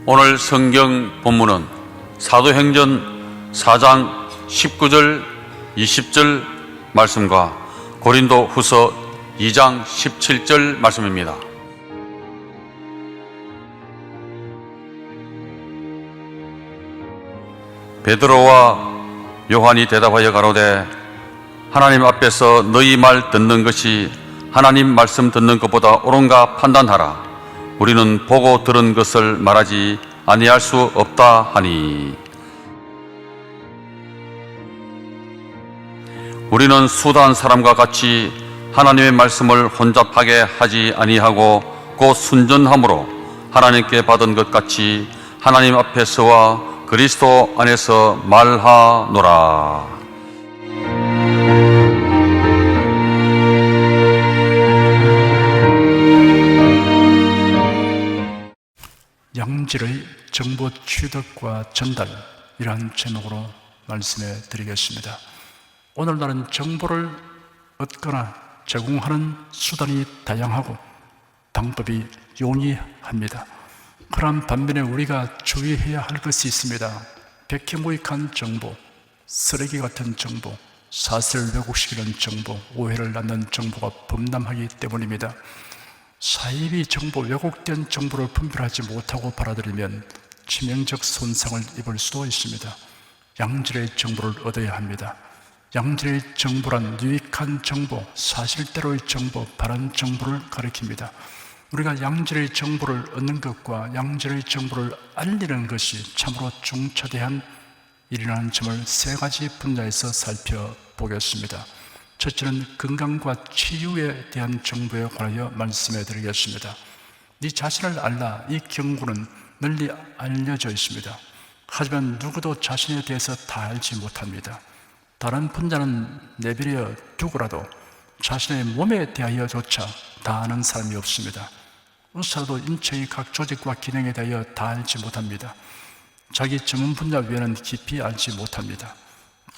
오늘 성경 본문은 사도행전 4장 19절 20절 말씀과 고린도 후서 2장 17절 말씀입니다. 베드로와 요한이 대답하여 가로되 하나님 앞에서 너희 말 듣는 것이 하나님 말씀 듣는 것보다 옳은가 판단하라. 우리는 보고 들은 것을 말하지 아니할 수 없다 하니, 우리는 수단 사람과 같이 하나님의 말씀을 혼잡하게 하지 아니하고 곧 순전함으로 하나님께 받은 것 같이 하나님 앞에서와 그리스도 안에서 말하노라. 양질의 정보 취득과 전달이라는 제목으로 말씀해 드리겠습니다. 오늘날은 정보를 얻거나 제공하는 수단이 다양하고 방법이 용이합니다. 그런 반면에 우리가 주의해야 할 것이 있습니다. 백해무익한 정보, 쓰레기 같은 정보, 사실 왜곡시키는 정보, 오해를 낳는 정보가 범람하기 때문입니다. 사이비 정보, 왜곡된 정보를 분별하지 못하고 받아들이면 치명적 손상을 입을 수도 있습니다. 양질의 정보를 얻어야 합니다. 양질의 정보란 유익한 정보, 사실대로의 정보, 바른 정보를 가리킵니다. 우리가 양질의 정보를 얻는 것과 양질의 정보를 알리는 것이 참으로 중차대한 일이라는 점을 세 가지 분야에서 살펴보겠습니다. 첫째는 건강과 치유에 대한 정보에 관하여 말씀해 드리겠습니다. 네 자신을 알라, 이 경고는 널리 알려져 있습니다. 하지만 누구도 자신에 대해서 다 알지 못합니다. 다른 분야는 내버려 두고라도 자신의 몸에 대하여조차 다 아는 사람이 없습니다. 의사도 인체의 각 조직과 기능에 대하여 다 알지 못합니다. 자기 전문 분야 외에는 깊이 알지 못합니다.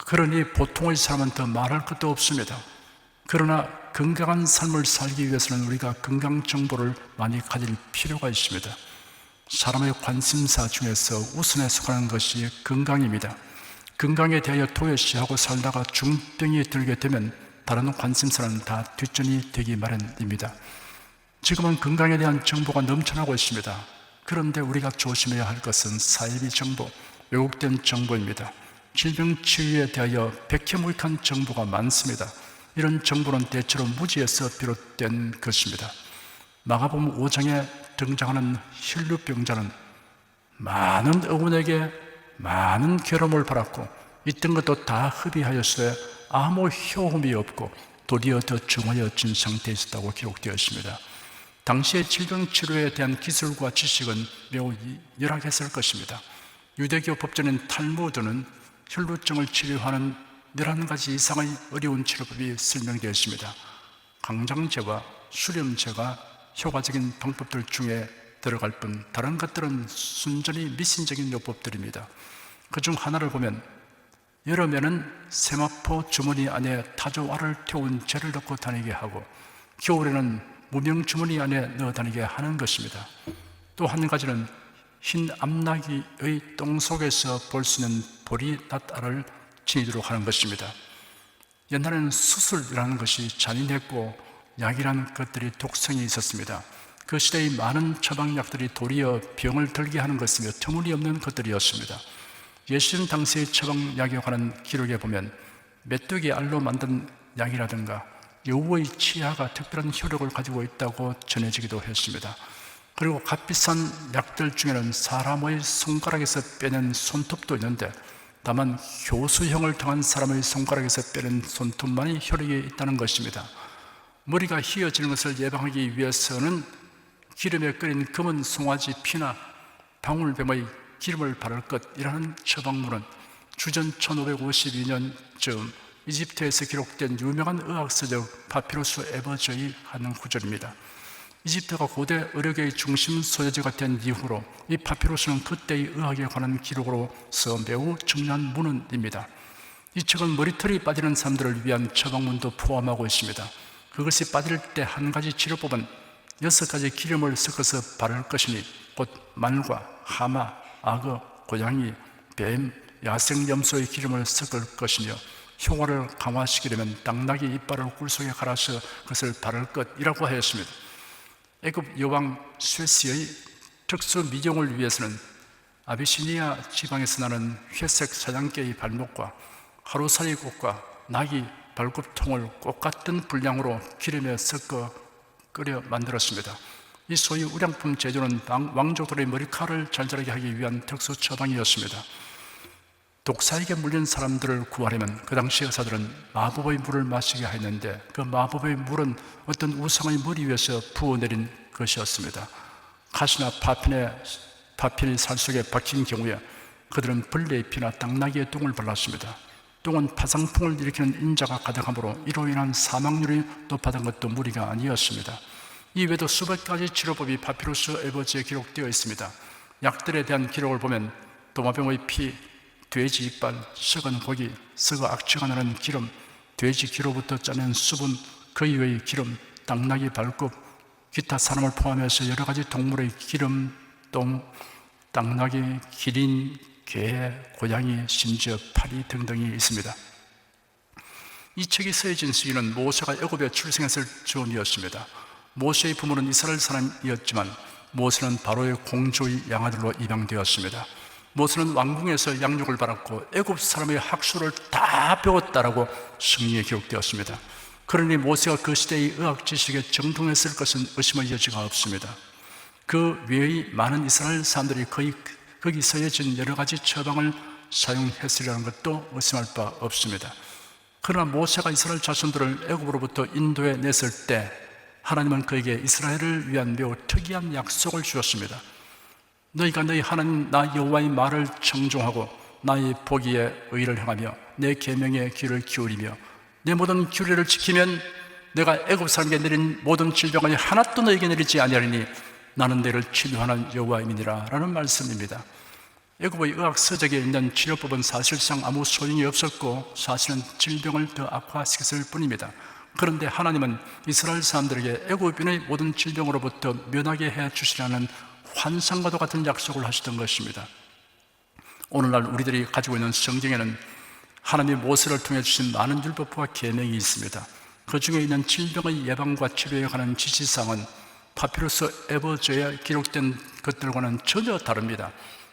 그러니 보통의 사람은 더 말할 것도 없습니다. 그러나 건강한 삶을 살기 위해서는 우리가 건강 정보를 많이 가질 필요가 있습니다. 사람의 관심사 중에서 우선에 속하는 것이 건강입니다. 건강에 대하여 도외시하고 살다가 중병이 들게 되면 다른 관심사는 다 뒷전이 되기 마련입니다. 지금은 건강에 대한 정보가 넘쳐나고 있습니다. 그런데 우리가 조심해야 할 것은 사이비 정보, 왜곡된 정보입니다. 질병 치유에 대하여 백해무익한 정보가 많습니다. 이런 정보는 대체로 무지에서 비롯된 것입니다. 마가복음 5장에 등장하는 혈루병자는 많은 어군에게 많은 괴로움을 받았고 있던 것도 다 흡입하였으되 아무 효험이 없고 도리어 더 중하여진 상태에 있었다고 기록되어 있습니다. 당시의 질병 치료에 대한 기술과 지식은 매우 열악했을 것입니다. 유대교 법전인 탈무드는 혈루증을 치료하는 11가지 이상의 어려운 치료법이 설명되어 있습니다. 강장제와 수렴제가 효과적인 방법들 중에 들어갈 뿐 다른 것들은 순전히 미신적인 요법들입니다. 그중 하나를 보면 여름에는 세마포 주머니 안에 타조알을 태운 재를 넣고 다니게 하고 겨울에는 무명 주머니 안에 넣어 다니게 하는 것입니다. 또 한 가지는 흰 암나기의 똥 속에서 볼 수 있는 보리낫알을 지니도록 하는 것입니다. 옛날에는 수술이라는 것이 잔인했고 약이라는 것들이 독성이 있었습니다. 그 시대의 많은 처방약들이 도리어 병을 들게 하는 것이며 터무니없는 것들이었습니다. 예수님 당시의 처방약에 관한 기록에 보면 메뚜기 알로 만든 약이라든가 여우의 치아가 특별한 효력을 가지고 있다고 전해지기도 했습니다. 그리고 값비싼 약들 중에는 사람의 손가락에서 빼낸 손톱도 있는데 다만 효수형을 통한 사람의 손가락에서 빼낸 손톱만이 효력이 있다는 것입니다. 머리가 휘어지는 것을 예방하기 위해서는 기름에 끓인 검은 송아지 피나 방울뱀의 기름을 바를 것이라는 처방문은 주전 1552년쯤 이집트에서 기록된 유명한 의학서적 파피루스 에버저의 한 구절입니다. 이집트가 고대 의료계의 중심 소재지가 된 이후로 이 파피루스는 그때의 의학에 관한 기록으로서 매우 중요한 문헌입니다. 이 책은 머리털이 빠지는 사람들을 위한 처방문도 포함하고 있습니다. 그것이 빠질 때 한 가지 치료법은 6가지 기름을 섞어서 바를 것이니 곧 말과 하마, 악어, 고양이, 뱀, 야생염소의 기름을 섞을 것이며 흉화를 강화시키려면 당나귀 이빨을 꿀 속에 갈아서 그것을 바를 것이라고 하였습니다. 애굽 여왕 쇠시의 특수 미용을 위해서는 아비시니아 지방에서 나는 회색 사냥개의 발목과 하루살이 꽃과 나귀 발굽통을 꽃 같은 분량으로 기름에 섞어 끓여 만들었습니다. 이 소위 우량품 제조는 왕족들의 머리카락을 잘 자라게 하기 위한 특수 처방이었습니다. 독사에게 물린 사람들을 구하려면 그 당시 의사들은 마법의 물을 마시게 했는데 그 마법의 물은 어떤 우상의 머리 위에서 부어내린 것이었습니다. 가시나 파핀의 살 속에 박힌 경우에 그들은 벌레의 피나 당나귀의 똥을 발랐습니다. 똥은 파상풍을 일으키는 인자가 가득하므로 이로 인한 사망률이 높았던 것도 무리가 아니었습니다. 이외에도 수백 가지 치료법이 파피루스 에버지에 기록되어 있습니다. 약들에 대한 기록을 보면 도마뱀의 피, 돼지 이빨, 썩은 고기, 썩어 악취가 나는 기름, 돼지 기로부터 짜낸 수분, 그 이외의 기름, 당나귀 발굽, 기타 사람을 포함해서 여러 가지 동물의 기름, 똥, 당나귀, 기린, 개, 고양이, 심지어 파리 등등이 있습니다. 이 책이 쓰여진 시기는 모세가 애굽에 출생했을 즈음이었습니다. 모세의 부모는 이스라엘 사람이었지만 모세는 바로의 공주의 양아들로 입양되었습니다. 모세는 왕궁에서 양육을 받았고 애굽 사람의 학술을 다 배웠다라고 성경에 기록되었습니다. 그러니 모세가 그 시대의 의학 지식에 정통했을 것은 의심의 여지가 없습니다. 그 외의 많은 이스라엘 사람들이 거기 쓰여진 여러 가지 처방을 사용했으리라는 것도 의심할 바 없습니다. 그러나 모세가 이스라엘 자손들을 애굽으로부터 인도해 냈을 때 하나님은 그에게 이스라엘을 위한 매우 특이한 약속을 주었습니다. 너희가 너희 하나님 나 여호와의 말을 청종하고 나의 보기에 의를 행하며 내 계명에 귀를 기울이며 내 모든 규례를 지키면 내가 애굽 사람에게 내린 모든 질병을 하나도 너에게 내리지 아니하리니 나는 너를 치료하는 여호와임이니라 라는 말씀입니다. 애굽의 의학 서적에 있는 치료법은 사실상 아무 소용이 없었고 사실은 질병을 더 악화시켰을 뿐입니다. 그런데 하나님은 이스라엘 사람들에게 애굽인의 모든 질병으로부터 면하게 해 주시라는 환상과도 같은 약속을 하시던 것입니다. 오늘날 우리들이 가지고 있는 성경에는 하나님이 모세를 통해 주신 많은 율법과 계명이 있습니다. 그 중에 있는 질병의 예방과 치료에 관한 지시사항은 파피루스 에버저에 기록된 것들과는 전혀 다릅니다.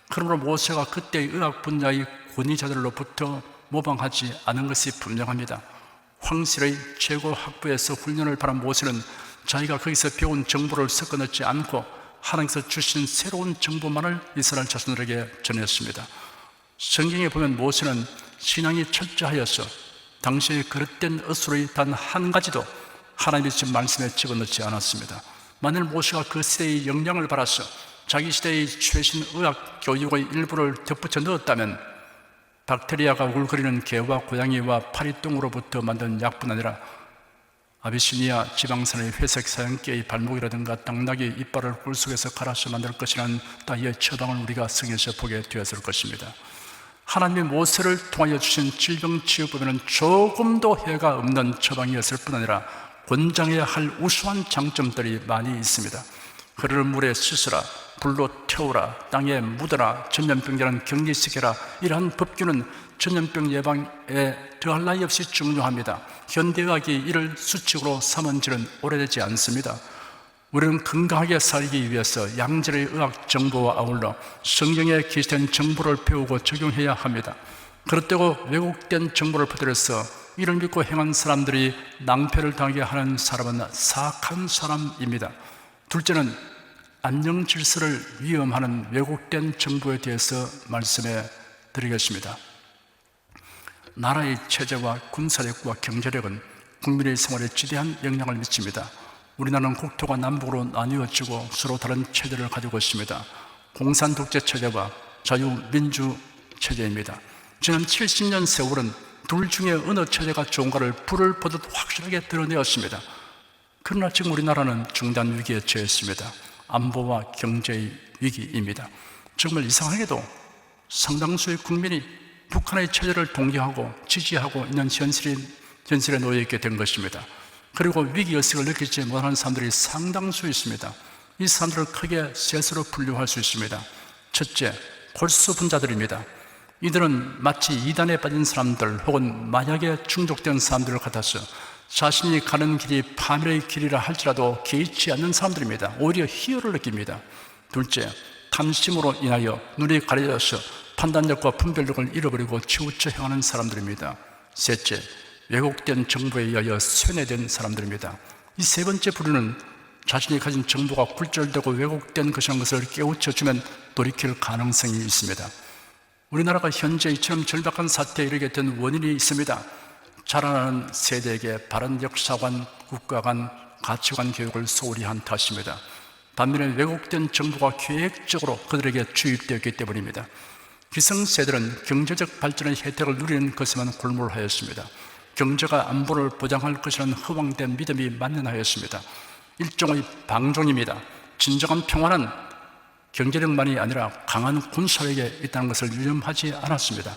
그러므로 모세가 그때의 의학 분야의 권위자들로부터 모방하지 않은 것이 분명합니다. 황실의 최고 학부에서 훈련을 받은 모세는 자기가 거기서 배운 정보를 섞어 넣지 않고 하나님께서 주신 새로운 정보만을 이스라엘 자손들에게 전했습니다. 성경에 보면 모세는 신앙이 철저하여서 당시에 그릇된 어수의 단 한 가지도 하나님의 주신 말씀에 집어넣지 않았습니다. 만일 모세가 그 시대의 영향을 받아서 자기 시대의 최신 의학 교육의 일부를 덧붙여 넣었다면 박테리아가 울거리는 개와 고양이와 파리똥으로부터 만든 약뿐 아니라 아비시니아 지방산의 회색 사냥개의 발목이라든가 당나귀 이빨을 꿀 속에서 갈아서 만들 것이라는 따위의 처방을 우리가 성경에서 보게 되었을 것입니다. 하나님이 모세를 통하여 주신 질병치유법에는 조금도 해가 없는 처방이었을 뿐 아니라 권장해야 할 우수한 장점들이 많이 있습니다. 그를 물에 씻으라, 불로 태우라, 땅에 묻어라, 전염병자는 격리시켜라. 이러한 법규는 전염병 예방에 더할 나위 없이 중요합니다. 현대의학이 이를 수칙으로 삼은 지는 오래되지 않습니다. 우리는 건강하게 살기 위해서 양질의 의학 정보와 아울러 성경에 게시된 정보를 배우고 적용해야 합니다. 그렇다고 왜곡된 정보를 퍼뜨려서 이를 믿고 행한 사람들이 낭패를 당하게 하는 사람은 사악한 사람입니다. 둘째는 안녕 질서를 위험하는 왜곡된 정보에 대해서 말씀해 드리겠습니다. 나라의 체제와 군사력과 경제력은 국민의 생활에 지대한 영향을 미칩니다. 우리나라는 국토가 남북으로 나뉘어지고 서로 다른 체제를 가지고 있습니다. 공산 독재 체제와 자유민주 체제입니다. 지난 70년 세월은 둘 중에 어느 체제가 좋은가를 불을 보듯 확실하게 드러내었습니다. 그러나 지금 우리나라는 중단 위기에 처했습니다. 안보와 경제의 위기입니다. 정말 이상하게도 상당수의 국민이 북한의 체제를 동경하고 지지하고 있는 현실에 놓여 있게 된 것입니다. 그리고 위기의식을 느끼지 못하는 사람들이 상당수 있습니다. 이 사람들을 크게 셋으로 분류할 수 있습니다. 첫째, 골수 분자들입니다. 이들은 마치 이단에 빠진 사람들 혹은 마약에 중독된 사람들 같아서 자신이 가는 길이 파멸의 길이라 할지라도 개의치 않는 사람들입니다. 오히려 희열을 느낍니다. 둘째, 탐심으로 인하여 눈이 가려져서 판단력과 분별력을 잃어버리고 치우쳐 행하는 사람들입니다. 셋째, 왜곡된 정보에 의하여 쇠뇌된 사람들입니다. 이 세 번째 부류는 자신이 가진 정보가 굴절되고 왜곡된 것이라는 것을 깨우쳐주면 돌이킬 가능성이 있습니다. 우리나라가 현재 이처럼 절박한 사태에 이르게 된 원인이 있습니다. 자라나는 세대에게 바른 역사관, 국가관, 가치관 교육을 소홀히 한 탓입니다. 반면에 왜곡된 정보가 계획적으로 그들에게 주입되었기 때문입니다. 기성세대는 경제적 발전의 혜택을 누리는 것에만 골몰하였습니다. 경제가 안보를 보장할 것이라는 허황된 믿음이 만연하였습니다. 일종의 방종입니다. 진정한 평화는 경제력만이 아니라 강한 군사력에 있다는 것을 유념하지 않았습니다.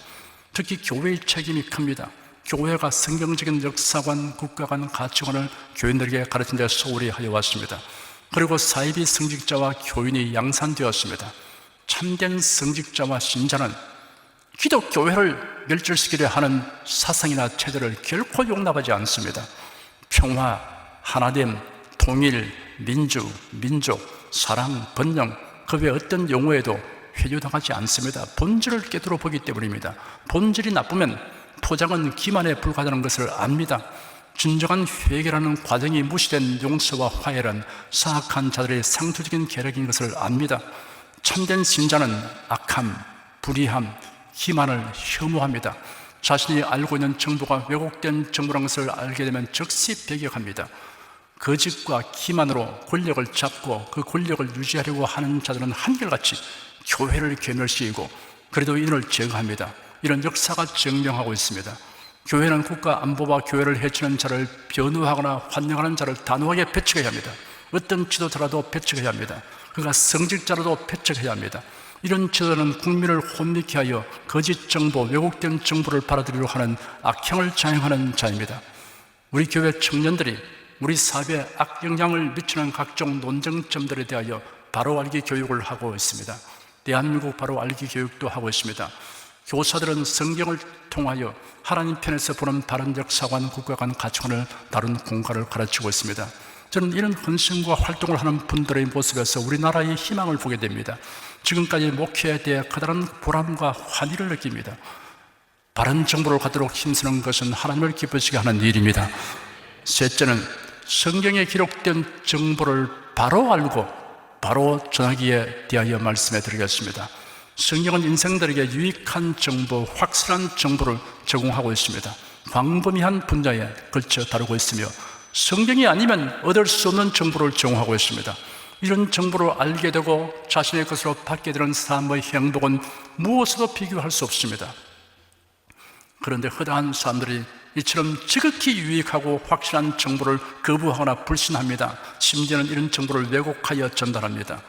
특히 교회의 책임이 큽니다. 교회가 성경적인 역사관, 국가관, 가치관을 교인들에게 가르친 데 소홀히 하여 왔습니다. 그리고 사이비 성직자와 교인이 양산되었습니다. 참된 성직자와 신자는 기독교회를 멸절시키려 하는 사상이나 체제를 결코 용납하지 않습니다. 평화, 하나됨, 통일, 민주, 민족, 사랑, 번영, 그 외 어떤 용어에도 회유당하지 않습니다. 본질을 깨뜨려 보기 때문입니다. 본질이 나쁘면 포장은 기만에 불과하다는 것을 압니다. 진정한 회개라는 과정이 무시된 용서와 화해란 사악한 자들의 상투적인 계략인 것을 압니다. 참된 신자는 악함, 불의함, 기만을 혐오합니다. 자신이 알고 있는 정보가 왜곡된 정보라는 것을 알게 되면 즉시 배격합니다. 거짓과 기만으로 권력을 잡고 그 권력을 유지하려고 하는 자들은 한결같이 교회를 괴멸시키고 그래도 이를 제거합니다. 이런 역사가 증명하고 있습니다. 교회는 국가 안보와 교회를 해치는 자를 변호하거나 환영하는 자를 단호하게 배척해야 합니다. 어떤 지도자라도 배척해야 합니다. 그가 성직자라도 배척해야 합니다. 이런 지도자는 국민을 혼미케 하여 거짓 정보, 왜곡된 정보를 받아들이려 하는 악행을 자행하는 자입니다. 우리 교회 청년들이 우리 사회에 악영향을 미치는 각종 논쟁점들에 대하여 바로 알기 교육을 하고 있습니다. 대한민국 바로 알기 교육도 하고 있습니다. 교사들은 성경을 통하여 하나님 편에서 보는 바른 역사관, 국가관, 가치관을 다룬 공과를 가르치고 있습니다. 저는 이런 헌신과 활동을 하는 분들의 모습에서 우리나라의 희망을 보게 됩니다. 지금까지 목회에 대해 커다란 보람과 환희를 느낍니다. 바른 정보를 갖도록 힘쓰는 것은 하나님을 기쁘시게 하는 일입니다. 셋째는 성경에 기록된 정보를 바로 알고 바로 전하기에 대하여 말씀해 드리겠습니다. 성경은 인생들에게 유익한 정보, 확실한 정보를 제공하고 있습니다. 광범위한 분야에 걸쳐 다루고 있으며 성경이 아니면 얻을 수 없는 정보를 제공하고 있습니다. 이런 정보를 알게 되고 자신의 것으로 받게 되는 삶의 행복은 무엇으로 비교할 수 없습니다. 그런데 허다한 사람들이 이처럼 지극히 유익하고 확실한 정보를 거부하거나 불신합니다. 심지어는 이런 정보를 왜곡하여 전달합니다.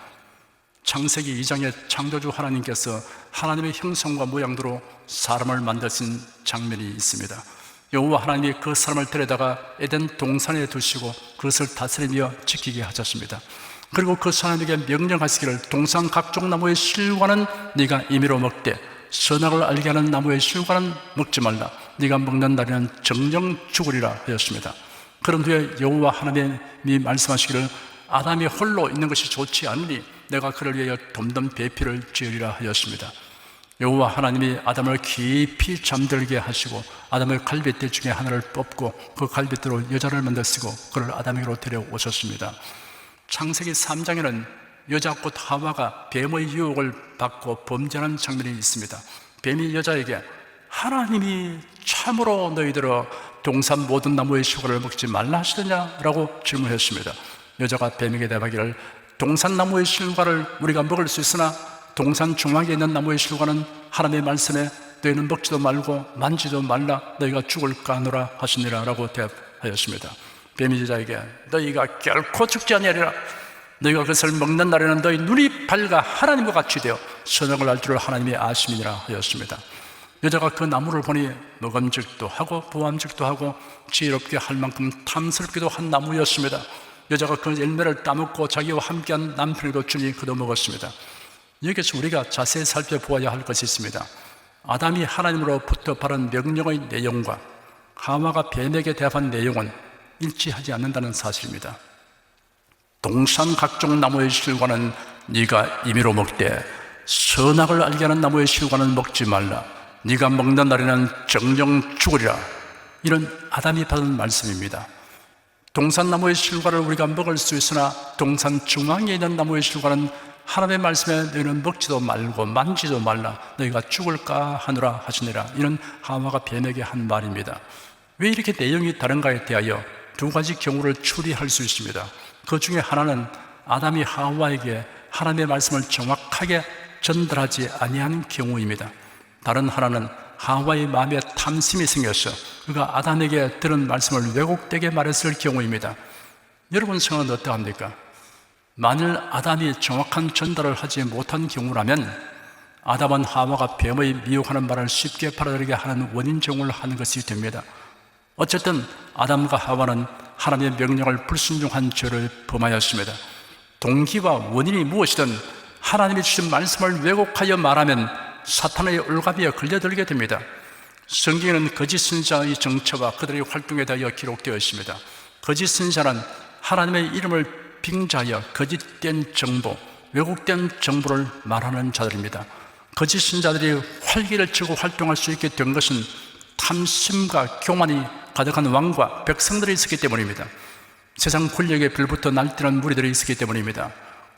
창세기 2장에 창조주 하나님께서 하나님의 형상과 모양대로 사람을 만드신 장면이 있습니다. 여호와 하나님이 그 사람을 데려다가 에덴 동산에 두시고 그것을 다스리며 지키게 하셨습니다. 그리고 그 사람에게 명령하시기를 동산 각종 나무의 실과는 네가 임의로 먹되 선악을 알게 하는 나무의 실과는 먹지 말라. 네가 먹는 날에는 정령 죽으리라 하였습니다. 그런 후에 여호와 하나님이 말씀하시기를 아담이 홀로 있는 것이 좋지 않으니 내가 그를 위하여 돔돔 배필을 지으리라 하였습니다. 여호와 하나님이 아담을 깊이 잠들게 하시고 아담의 갈빗대 중에 하나를 뽑고 그 갈빗대로 여자를 만드시고 그를 아담에게로 데려오셨습니다. 창세기 3장에는 여자 곧 하와가 뱀의 유혹을 받고 범죄하는 장면이 있습니다. 뱀이 여자에게 하나님이 참으로 너희들어 동산 모든 나무의 실과를 먹지 말라 하시더냐? 라고 질문했습니다. 여자가 뱀에게 대답하기를 동산 나무의 실과를 우리가 먹을 수 있으나 동산 중앙에 있는 나무의 실과는 하나님의 말씀에 너희는 먹지도 말고 만지도 말라 너희가 죽을까 하노라 하시니라 라고 대답하였습니다. 뱀이 여자에게 너희가 결코 죽지 아니하리라. 너희가 그것을 먹는 날에는 너희 눈이 밝아 하나님과 같이 되어 선악을 알 줄을 하나님이 아심이니라 하였습니다. 여자가 그 나무를 보니 먹음직도 하고 보암직도 하고 지혜롭게 할 만큼 탐스럽기도 한 나무였습니다. 여자가 그 열매를 따먹고 자기와 함께한 남편에도 주니 그도 먹었습니다. 여기서 우리가 자세히 살펴보아야 할 것이 있습니다. 아담이 하나님으로부터 받은 명령의 내용과 하와가 뱀에게 대답한 내용은 일치하지 않는다는 사실입니다. 동산 각종 나무의 실과는 네가 임의로 먹되 선악을 알게 하는 나무의 실과는 먹지 말라. 네가 먹는 날에는 정령 죽으리라. 이런 아담이 받은 말씀입니다. 동산나무의 실과를 우리가 먹을 수 있으나 동산 중앙에 있는 나무의 실과는 하나님의 말씀에 너희는 먹지도 말고 만지도 말라. 너희가 죽을까 하느라 하시니라. 이런 하와가 뱀에게 한 말입니다. 왜 이렇게 내용이 다른가에 대하여 두 가지 경우를 추리할 수 있습니다. 그 중에 하나는 아담이 하와에게 하나님의 말씀을 정확하게 전달하지 아니한 경우입니다. 다른 하나는 하와의 마음에 탐심이 생겨서 그가 아담에게 들은 말씀을 왜곡되게 말했을 경우입니다. 여러분 생각은 어떠합니까? 만일 아담이 정확한 전달을 하지 못한 경우라면 아담은 하와가 뱀의 미혹하는 말을 쉽게 받아들이게 하는 원인 제공을 하는 것이 됩니다. 어쨌든 아담과 하와는 하나님의 명령을 불순종한 죄를 범하였습니다. 동기와 원인이 무엇이든 하나님이 주신 말씀을 왜곡하여 말하면 사탄의 올가미에 걸려들게 됩니다. 성경에는 거짓 선지자의 정체와 그들의 활동에 대하여 기록되어 있습니다. 거짓 선지자는 하나님의 이름을 빙자하여 거짓된 정보, 왜곡된 정보를 말하는 자들입니다. 거짓 선지자들이 활기를 치고 활동할 수 있게 된 것은 탐심과 교만이 가득한 왕과 백성들이 있었기 때문입니다. 세상 권력에 빌부터 날뛰는 무리들이 있었기 때문입니다.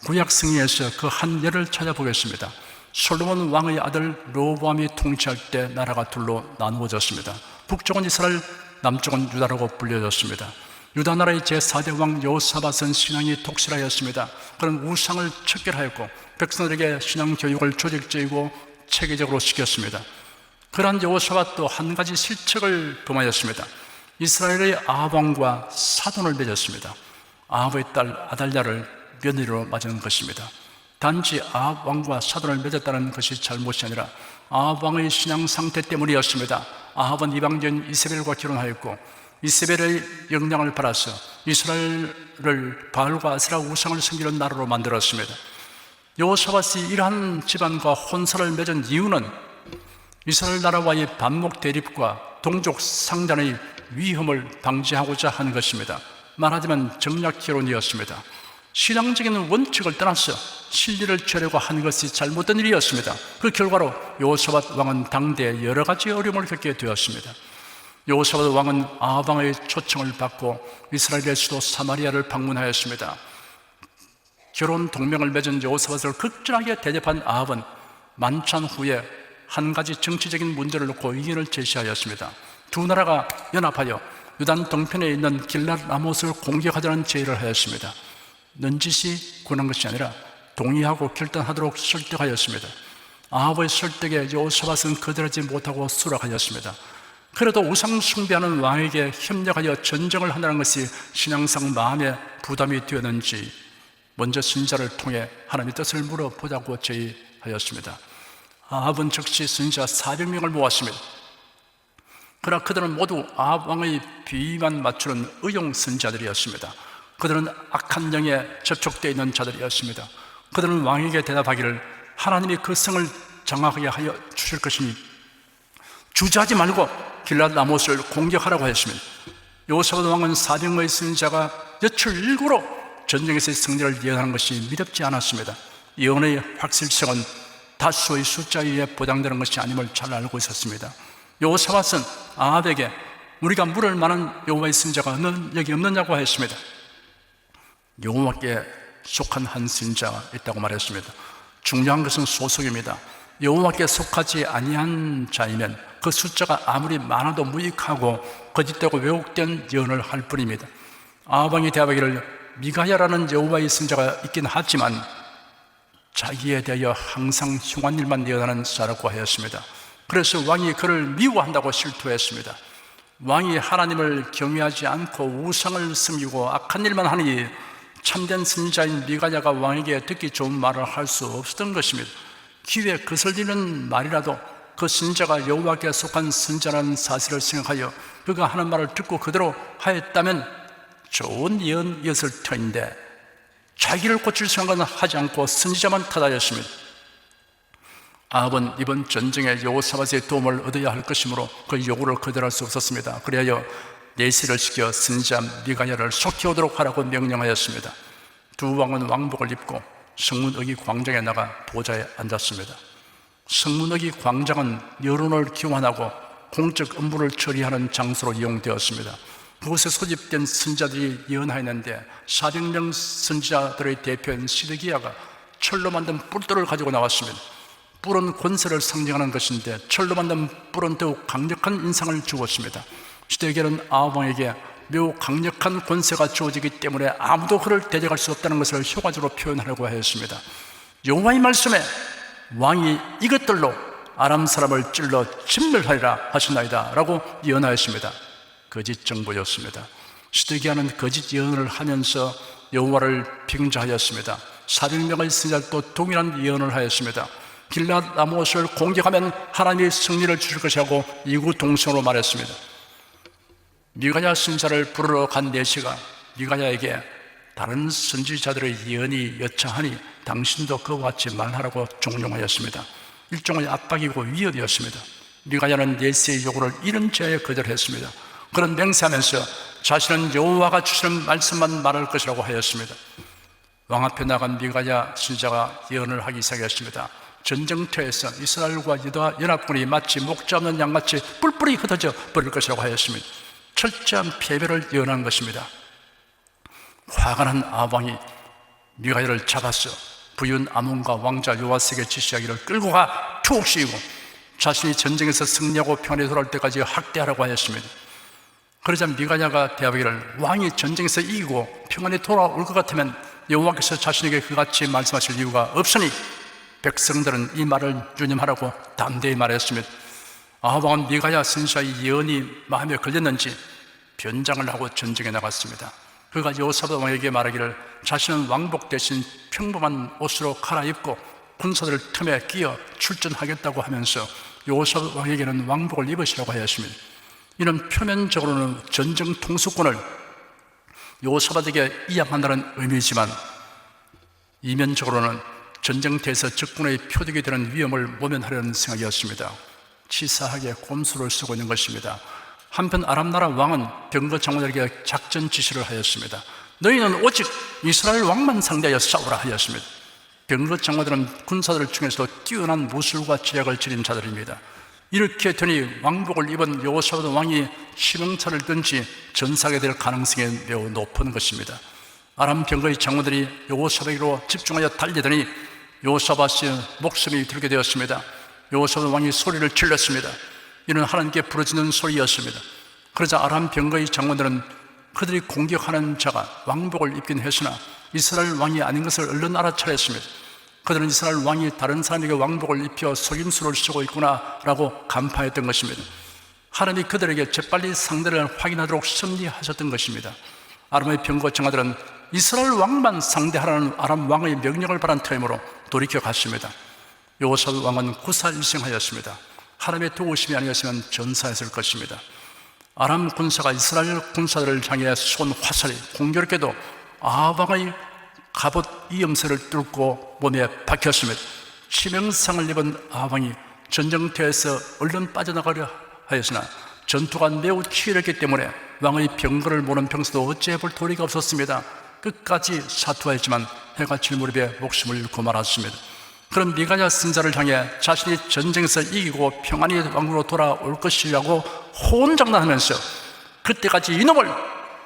구약 성경에서 그 한 예를 찾아보겠습니다. 솔로몬 왕의 아들 르호보암이 통치할 때 나라가 둘로 나누어졌습니다. 북쪽은 이스라엘, 남쪽은 유다라고 불려졌습니다. 유다 나라의 제4대 왕 여호사밧은 신앙이 독실하였습니다. 그는 우상을 척결하였고 백성들에게 신앙 교육을 조직적이고 체계적으로 시켰습니다. 그러한 여호사밧도 한 가지 실책을 범하였습니다. 이스라엘의 아합 왕과 사돈을 맺었습니다. 아합의 딸 아달랴를 며느리로 맞은 것입니다. 단지 아합 왕과 사돈을 맺었다는 것이 잘못이 아니라 아합 왕의 신앙 상태 때문이었습니다. 아합은 이방인 이세벨과 결혼하였고 이세벨의 영향을 받아서 이스라엘을 바알과 아세라 우상을 섬기는 나라로 만들었습니다. 여호사밧이 이러한 집안과 혼사를 맺은 이유는 이스라엘 나라와의 반목 대립과 동족 상단의 위험을 방지하고자 하는 것입니다. 말하자면 정략 결혼이었습니다. 신앙적인 원칙을 떠나서 진리를 취하려고 하는 것이 잘못된 일이었습니다. 그 결과로 여호사밧 왕은 당대에 여러 가지 어려움을 겪게 되었습니다. 여호사밧 왕은 아합 왕의 초청을 받고 이스라엘의 수도 사마리아를 방문하였습니다. 결혼 동맹을 맺은 여호사밧을 극진하게 대접한 아합은 만찬 후에 한 가지 정치적인 문제를 놓고 의견을 제시하였습니다. 두 나라가 연합하여 유단 동편에 있는 길랏 라못을 공격하자는 제의를 하였습니다. 넌지시 권한 것이 아니라 동의하고 결단하도록 설득하였습니다. 아합의 설득에 여호사밧은 거절하지 못하고 수락하였습니다. 그래도 우상 숭배하는 왕에게 협력하여 전쟁을 한다는 것이 신앙상 마음에 부담이 되었는지 먼저 선지자를 통해 하나님의 뜻을 물어보자고 제의하였습니다. 아합은 즉시 선지자 400명을 모았습니다. 그러나 그들은 모두 아합 왕의 비위만 맞추는 의용 선지자들이었습니다. 그들은 악한 영에 접촉되어 있는 자들이었습니다. 그들은 왕에게 대답하기를 하나님이 그 성을 장악하게 하여 주실 것이니 주저하지 말고 길랏 라못을 공격하라고 하였습니다. 여호사밧 왕은 400명의 선지자가 며칠 일구로 전쟁에서의 승리를 예언하는 것이 미렵지 않았습니다. 예언의 확실성은 다수의 숫자에 의해 보장되는 것이 아님을 잘 알고 있었습니다. 여호사밧은 아합에게 우리가 물을 만한 여호와의 선지자가 여기 없느냐고 하였습니다. 여호와께 속한 한 선지자가 있다고 말했습니다. 중요한 것은 소속입니다. 여호와께 속하지 아니한 자이면 그 숫자가 아무리 많아도 무익하고 거짓되고 왜곡된 예언을 할 뿐입니다. 아합 왕이 대답하기를 미가야라는 여호와의 선지자가 있긴 하지만 자기에 대하여 항상 흉한 일만 예언하는 자라고 하였습니다. 그래서 왕이 그를 미워한다고 실토했습니다. 왕이 하나님을 경외하지 않고 우상을 섬기고 악한 일만 하니 참된 선지자인 미가야가 왕에게 듣기 좋은 말을 할 수 없었던 것입니다. 귀에 거슬리는 말이라도 그 선지자가 여호와께 속한 선지자라는 사실을 생각하여 그가 하는 말을 듣고 그대로 하였다면 좋은 예언이었을 터인데 자기를 고칠 생각은 하지 않고 선지자만 타다였습니다. 아합은 이번 전쟁에 여호사밧의 도움을 얻어야 할 것이므로 그 요구를 거절할 수 없었습니다. 그리하여 내시를 시켜 선지자 미가야를 속히 오도록 하라고 명령하였습니다. 두 왕은 왕복을 입고 성문어기 광장에 나가 보좌에 앉았습니다. 성문어기 광장은 여론을 교환하고 공적 업무를 처리하는 장소로 이용되었습니다. 그곳에 소집된 선지자들이 예언하였는데 400명 선지자들의 대표인 시드기야가 철로 만든 뿔들을 가지고 나왔습니다. 뿔은 권세를 상징하는 것인데 철로 만든 뿔은 더욱 강력한 인상을 주었습니다. 시드기야는 아합 왕에게 매우 강력한 권세가 주어지기 때문에 아무도 그를 대적할 수 없다는 것을 효과적으로 표현하려고 하였습니다. 여호와의 말씀에 왕이 이것들로 아람 사람을 찔러 진멸하리라 하시나이다 라고 예언하였습니다. 거짓 정보였습니다. 시드기야는 거짓 예언을 하면서 여호와를 빙자하였습니다. 400명의 선지자도 동일한 예언을 하였습니다. 길앗 라못을 공격하면 하나님이 승리를 주실 것이라고 이구동성으로 말했습니다. 미가야 선지자를 부르러 간 내시가 미가야에게 다른 선지자들의 예언이 여차하니 당신도 그와 같이 말하라고 종용하였습니다. 일종의 압박이고 위협이었습니다. 미가야는 내시의 요구를 이런 제에 거절했습니다. 그런 맹세하면서 자신은 여호와가 주시는 말씀만 말할 것이라고 하였습니다. 왕 앞에 나간 미가야 선지자가 예언을 하기 시작했습니다. 전쟁터에서 이스라엘과 유다 연합군이 마치 목자 없는 양같이 뿔뿔이 흩어져 버릴 것이라고 하였습니다. 철저한 패배를 예언한 것입니다. 화가 난 아합 왕이 미가야를 잡았어 부윤 아몬과 왕자 요아스에게 지시하기를 끌고 가 툭 씌우고 자신이 전쟁에서 승리하고 평안에 돌아올 때까지 학대하라고 하였습니다. 그러자 미가야가 대하기를 왕이 전쟁에서 이기고 평안에 돌아올 것 같으면 여호와께서 자신에게 그같이 말씀하실 이유가 없으니 백성들은 이 말을 유념하라고 담대히 말했습니다. 아합 왕은 미가야 선지자의 예언이 마음에 걸렸는지 변장을 하고 전쟁에 나갔습니다. 그가 여호사밧 왕에게 말하기를 자신은 왕복 대신 평범한 옷으로 갈아입고 군사들 틈에 끼어 출전하겠다고 하면서 여호사밧 왕에게는 왕복을 입으시라고 하였습니다. 이는 표면적으로는 전쟁 통수권을 여호사밧에게 이양한다는 의미이지만 이면적으로는 전쟁터에서 적군의 표적이 되는 위험을 모면하려는 생각이었습니다. 치사하게 꼼수를 쓰고 있는 것입니다. 한편 아람 나라 왕은 병거 장관들에게 작전 지시를 하였습니다. 너희는 오직 이스라엘 왕만 상대하여 싸우라 하였습니다. 병거 장관들은 군사들 중에서도 뛰어난 무술과 지략을 지닌 자들입니다. 이렇게 되니 왕복을 입은 여호사밧 왕이 치명타를 던지 전사하게 될 가능성이 매우 높은 것입니다. 아람 병거의 장관들이 여호사밧에게로 집중하여 달리더니 여호사밧의 목숨이 들게 되었습니다. 여호사밧 왕이 소리를 질렀습니다. 이는 하나님께 부르짖는 소리였습니다. 그러자 아람 병거의 장관들은 그들이 공격하는 자가 왕복을 입긴 했으나 이스라엘 왕이 아닌 것을 얼른 알아차렸습니다. 그들은 이스라엘 왕이 다른 사람에게 왕복을 입혀 속임수를 쓰고 있구나 라고 간파했던 것입니다. 하나님이 그들에게 재빨리 상대를 확인하도록 섭리하셨던 것입니다. 아람의 병거 장관들은 이스라엘 왕만 상대하라는 아람 왕의 명령을 받은 터이므로 돌이켜 갔습니다. 여호사밧 왕은 구사일생하였습니다. 하나님의 도우심이 아니었으면 전사했을 것입니다. 아람 군사가 이스라엘 군사들을 향해 쏜 화살이 공교롭게도 아합 왕의 갑옷 이음새를 뚫고 몸에 박혔습니다. 치명상을 입은 아합 왕이 전쟁터에서 얼른 빠져나가려 하였으나 전투가 매우 치열했기 때문에 왕의 병거를 모는 병사도 어찌해 볼 도리가 없었습니다. 끝까지 사투하였지만 해가 질 무렵에 목숨을 잃고 말았습니다. 그런 미가야 선지자를 향해 자신이 전쟁에서 이기고 평안히 왕으로 돌아올 것이라고 호언장난하면서 그때까지 이놈을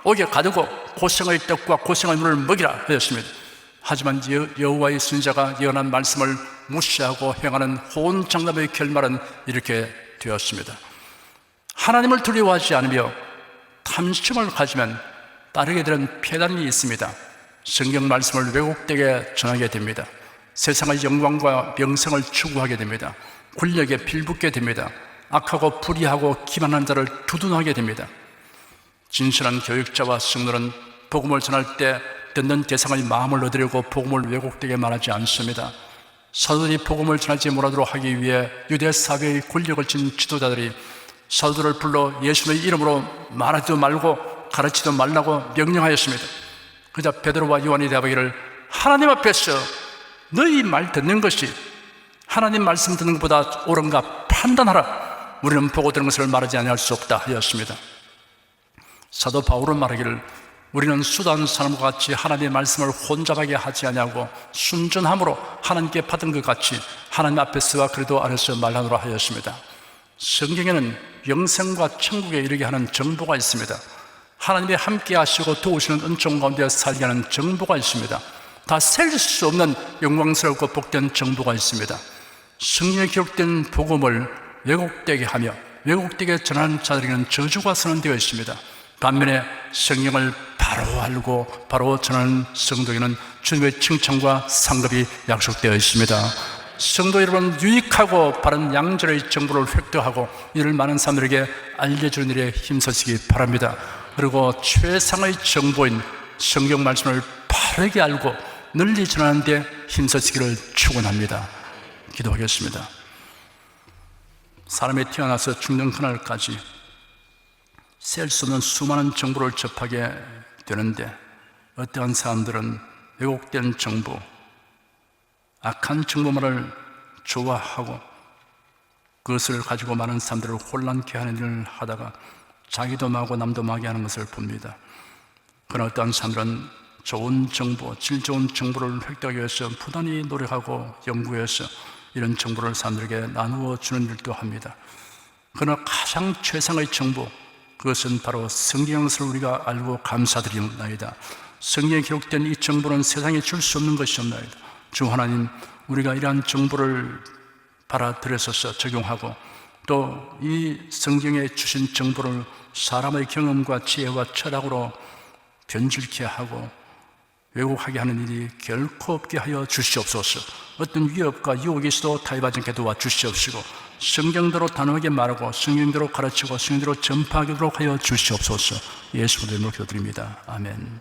옥에 가두고 고생의 떡과 고생의 물을 먹이라 하였습니다. 하지만 여호와의 선지자가 예언한 말씀을 무시하고 행하는 호언장담의 결말은 이렇게 되었습니다. 하나님을 두려워하지 않으며 탐심을 가지면 따르게 되는 폐단이 있습니다. 성경 말씀을 왜곡되게 전하게 됩니다. 세상의 영광과 명성을 추구하게 됩니다. 권력에 빌붙게 됩니다. 악하고 불의하고 기만한 자를 두둔하게 됩니다. 진실한 교육자와 성도는 복음을 전할 때 듣는 대상의 마음을 얻으려고 복음을 왜곡되게 말하지 않습니다. 사도들이 복음을 전하지 못하도록 하기 위해 유대 사회의 권력을 진 지도자들이 사도들을 불러 예수의 이름으로 말하지도 말고 가르치도 말라고 명령하였습니다. 그자 베드로와 요한이 대답하기를 하나님 앞에서 너희 말 듣는 것이 하나님 말씀 듣는 것보다 옳은가 판단하라. 우리는 보고 들은 것을 말하지 아니할 수 없다 하였습니다. 사도 바울은 말하기를 우리는 수단 사람과 같이 하나님의 말씀을 혼잡하게 하지 아니하고 순전함으로 하나님께 받은 것 같이 하나님 앞에서와 그래도 안에서 말하노라 하였습니다. 성경에는 영생과 천국에 이르게 하는 정보가 있습니다. 하나님이 함께 하시고 도우시는 은총 가운데 살게 하는 정보가 있습니다. 다 셀 수 없는 영광스럽고 복된 정보가 있습니다. 성경에 기록된 복음을 왜곡되게 하며 왜곡되게 전하는 자들에게는 저주가 선언되어 있습니다. 반면에 성경을 바로 알고 바로 전하는 성도에게는 주님의 칭찬과 상급이 약속되어 있습니다. 성도 여러분, 유익하고 바른 양절의 정보를 획득하고 이를 많은 사람들에게 알려주는 일에 힘쓰시기 바랍니다. 그리고 최상의 정보인 성경 말씀을 바르게 알고 널리 전하는 데 힘쓰시기를 축원합니다. 기도하겠습니다. 사람이 태어나서 죽는 그날까지 셀 수 없는 수많은 정보를 접하게 되는데 어떠한 사람들은 왜곡된 정보, 악한 정보만을 좋아하고 그것을 가지고 많은 사람들을 혼란케 하는 일을 하다가 자기도 마고 남도 마게 하는 것을 봅니다. 그러나 어떠한 사람들은 좋은 정보, 질 좋은 정보를 획득하기 위해서 부단히 노력하고 연구해서 이런 정보를 사람들에게 나누어 주는 일도 합니다. 그러나 가장 최상의 정보, 그것은 바로 성경을 우리가 알고 감사드리나이다. 성경에 기록된 이 정보는 세상에 줄 수 없는 것이옵나이다. 주 하나님, 우리가 이러한 정보를 받아들여서 적용하고 또 이 성경에 주신 정보를 사람의 경험과 지혜와 철학으로 변질케 하고 왜곡하게 하는 일이 결코 없게 하여 주시옵소서. 어떤 위협과 유혹이 있어도 타협하지 않게 도와주시옵시고 성경대로 단호하게 말하고 성경대로 가르치고 성경대로 전파하도록 하여 주시옵소서. 예수님의 이름으로 기도드립니다. 아멘.